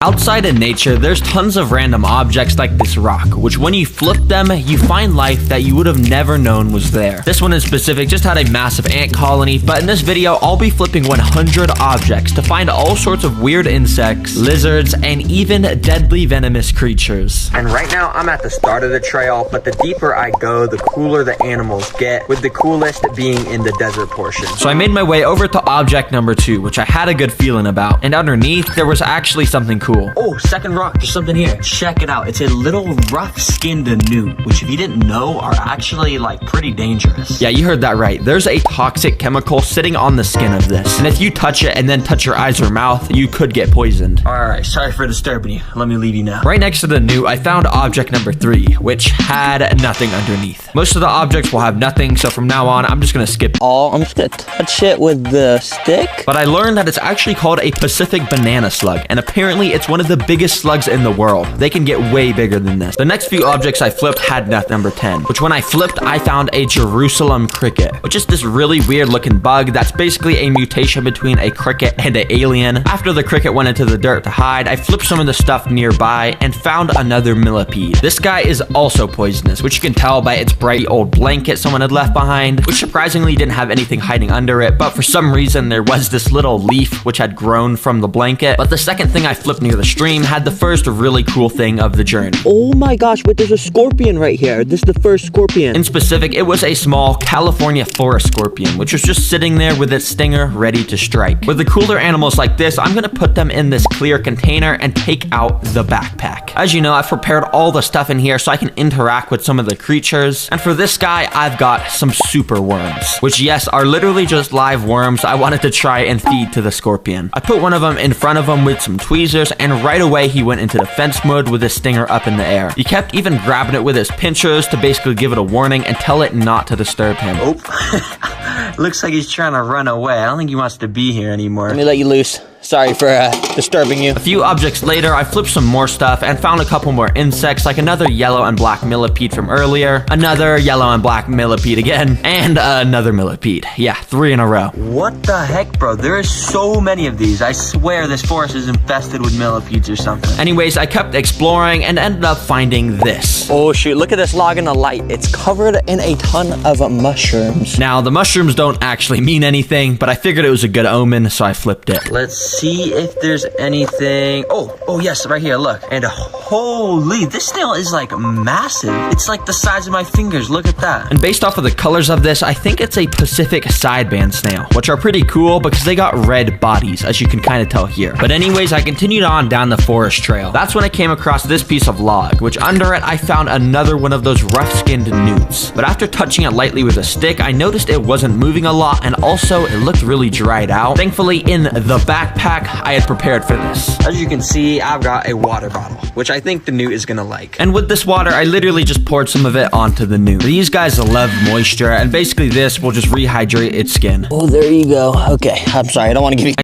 Outside in nature, there's tons of random objects like this rock, which when you flip them, you find life that you would have never known was there. This one in specific just had a massive ant colony, but in this video, I'll be flipping 100 objects to find all sorts of weird insects, lizards, and even deadly venomous creatures. And right now, I'm at the start of the trail, but the deeper I go, the cooler the animals get, with the coolest being in the desert portion. So I made my way over to object number 2, which I had a good feeling about, and underneath, there was actually something cool. Oh, second rock, there's something here. Check it out. It's a little rough-skinned newt, which if you didn't know are actually like pretty dangerous. Yeah, you heard that right. There's a toxic chemical sitting on the skin of this. And if you touch it and then touch your eyes or mouth, you could get poisoned. Alright, sorry for disturbing you. Let me leave you now. Right next to the newt, I found object number 3, which had nothing underneath. Most of the objects will have nothing, so from now on, I'm just gonna skip all. I'm just gonna touch it with the stick. But I learned that it's actually called a Pacific banana slug, and apparently it's one of the biggest slugs in the world. They can get way bigger than this. The next few objects I flipped had nut number 10, which when I flipped, I found a Jerusalem cricket, which is this really weird looking bug that's basically a mutation between a cricket and an alien. After the cricket went into the dirt to hide, I flipped some of the stuff nearby and found another millipede. This guy is also poisonous, which you can tell by its bright old blanket someone had left behind, which surprisingly didn't have anything hiding under it, but for some reason there was this little leaf which had grown from the blanket. But the second thing I flipped near the stream had the first really cool thing of the journey. Oh my gosh, wait, there's a scorpion right here. This is the first scorpion. In specific, it was a small California forest scorpion, which was just sitting there with its stinger ready to strike. With the cooler animals like this, I'm gonna put them in this clear container and take out the backpack. As you know, I've prepared all the stuff in here so I can interact with some of the creatures. And for this guy, I've got some super worms, which yes, are literally just live worms I wanted to try and feed to the scorpion. I put one of them in front of him with some tweezers, and right away he went into defense mode with his stinger up in the air. He kept even grabbing it with his pinchers to basically give it a warning and tell it not to disturb him. Oh, looks like he's trying to run away. I don't think he wants to be here anymore. Let me let you loose. Sorry for disturbing you. A few objects later, I flipped some more stuff and found a couple more insects, like another yellow and black millipede from earlier, another yellow and black millipede again, and another millipede. Yeah, 3 in a row. What the heck, bro? There are so many of these. I swear this forest is infested with millipedes or something. Anyways, I kept exploring and ended up finding this. Oh shoot, look at this log in the light. It's covered in a ton of mushrooms. Now, the mushrooms don't actually mean anything, but I figured it was a good omen, so I flipped it. Let's see if there's anything. Oh yes, right here, look. And holy, this snail is like massive. It's like the size of my fingers. Look at that. And based off of the colors of this, I think it's a Pacific sideband snail, which are pretty cool because they got red bodies, as you can kind of tell here. But anyways, I continued on down the forest trail. That's when I came across this piece of log, which under it, I found another one of those rough-skinned newts. But after touching it lightly with a stick, I noticed it wasn't moving a lot, and also it looked really dried out. Thankfully, in the backpack, I had prepared for this. As you can see, I've got a water bottle, which I think the newt is gonna like. And with this water, I literally just poured some of it onto the newt. These guys love moisture, and basically this will just rehydrate its skin. Oh, there you go. Okay, I'm sorry, I don't want to give you